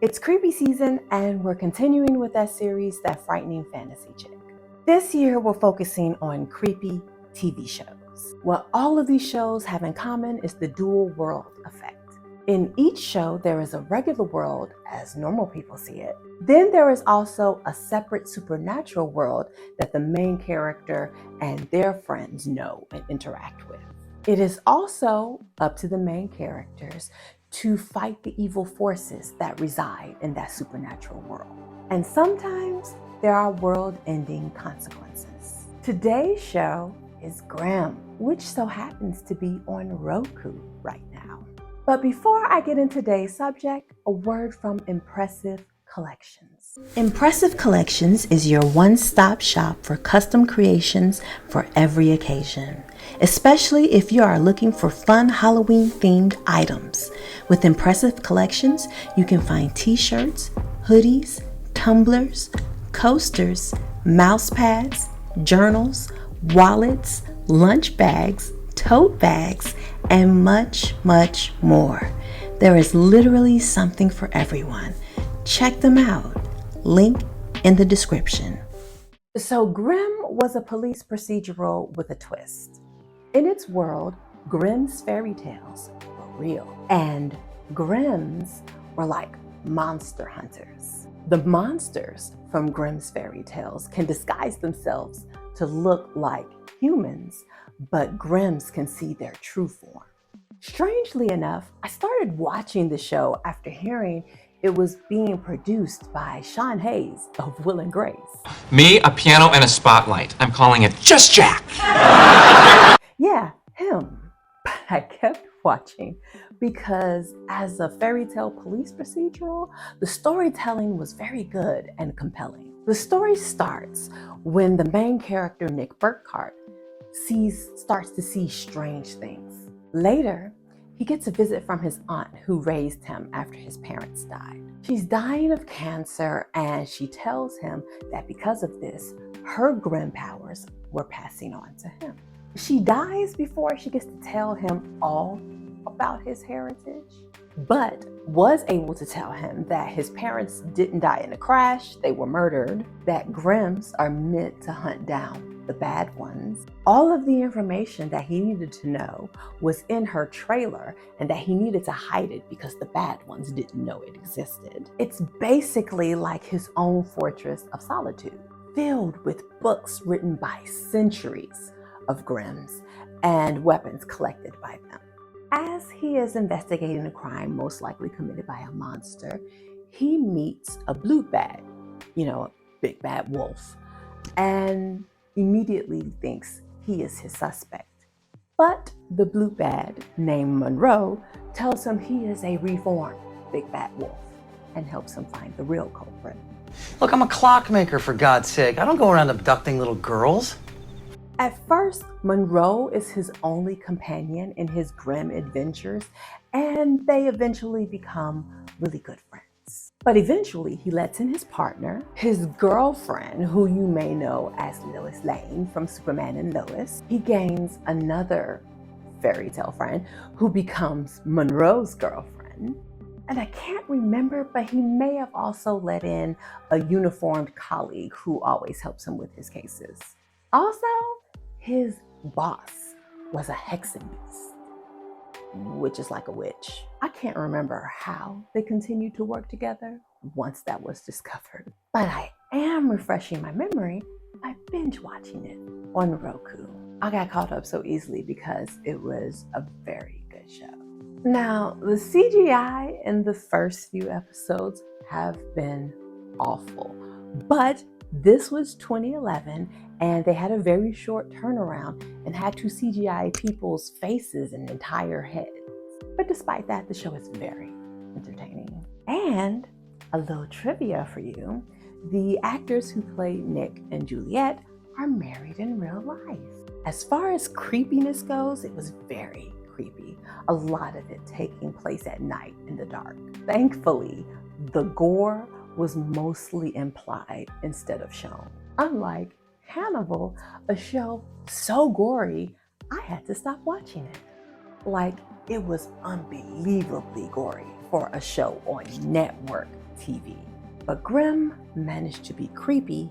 It's creepy season, and we're continuing with that series, That Frightening Fantasy Chick. This year, we're focusing on creepy TV shows. What all of these shows have in common is the dual world effect. In each show, there is a regular world as normal people see it. Then there is also a separate supernatural world that the main character and their friends know and interact with. It is also up to the main characters to fight the evil forces that reside in that supernatural world. And sometimes there are world-ending consequences. Today's show is Grimm, which so happens to be on Roku right now. But before I get into today's subject, a word from Mpressive Collections. Mpressive Collections is your one-stop shop for custom creations for every occasion, especially if you are looking for fun Halloween-themed items. With Mpressive Collections, you can find t-shirts, hoodies, tumblers, coasters, mouse pads, journals, wallets, lunch bags, tote bags, and much, much more. There is literally something for everyone. Check them out. Link in the description. So Grimm was a police procedural with a twist. In its world, Grimm's fairy tales were real, and Grimms were like monster hunters. The monsters from Grimm's fairy tales can disguise themselves to look like humans, but Grimms can see their true form. Strangely enough, I started watching the show after hearing it was being produced by Sean Hayes of Will and Grace. Me, a piano, and a spotlight. I'm calling it Just Jack. Yeah, him. But I kept watching because as a fairy tale police procedural, the storytelling was very good and compelling. The story starts when the main character, Nick Burkhardt, starts to see strange things. Later, he gets a visit from his aunt who raised him after his parents died. She's dying of cancer, and she tells him that because of this, her Grimm powers were passing on to him. She dies before she gets to tell him all about his heritage, but was able to tell him that his parents didn't die in a crash, they were murdered, that Grimms are meant to hunt down the bad ones. All of the information that he needed to know was in her trailer, and that he needed to hide it because the bad ones didn't know it existed. It's basically like his own fortress of solitude, filled with books written by centuries of Grimms and weapons collected by them. As he is investigating a crime most likely committed by a monster, he meets a blue bad, a big bad wolf, and immediately thinks he is his suspect. But the blue bad, named Monroe, tells him he is a reformed big bad wolf and helps him find the real culprit. Look, I'm a clockmaker, for God's sake. I don't go around abducting little girls. At first, Monroe is his only companion in his Grimm adventures, and they eventually become really good friends. But eventually, he lets in his partner, his girlfriend, who you may know as Lois Lane from Superman and Lois. He gains another fairy tale friend who becomes Monroe's girlfriend. And I can't remember, but he may have also let in a uniformed colleague who always helps him with his cases. Also, his boss was a hexen beast, which is like a witch. I can't remember how they continued to work together once that was discovered, but I am refreshing my memory by binge watching it on Roku. I got caught up so easily because it was a very good show. Now, the CGI in the first few episodes have been awful, but this was 2011, and they had a very short turnaround and had to CGI people's faces and entire heads. But despite that, the show is very entertaining. And a little trivia for you, the actors who play Nick and Juliet are married in real life. As far as creepiness goes, it was very creepy. A lot of it taking place at night in the dark. Thankfully, the gore was mostly implied instead of shown. Unlike Hannibal, a show so gory, I had to stop watching it. Like, it was unbelievably gory for a show on network TV. But Grimm managed to be creepy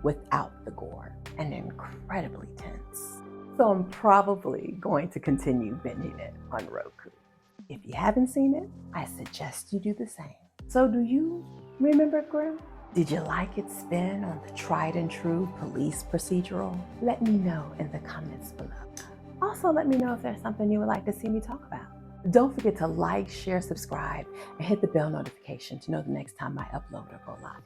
without the gore and incredibly tense. So I'm probably going to continue binging it on Roku. If you haven't seen it, I suggest you do the same. So do you remember Grimm? Did you like its spin on the tried and true police procedural? Let me know in the comments below. Also, let me know if there's something you would like to see me talk about. Don't forget to like, share, subscribe, and hit the bell notification to know the next time I upload or go live.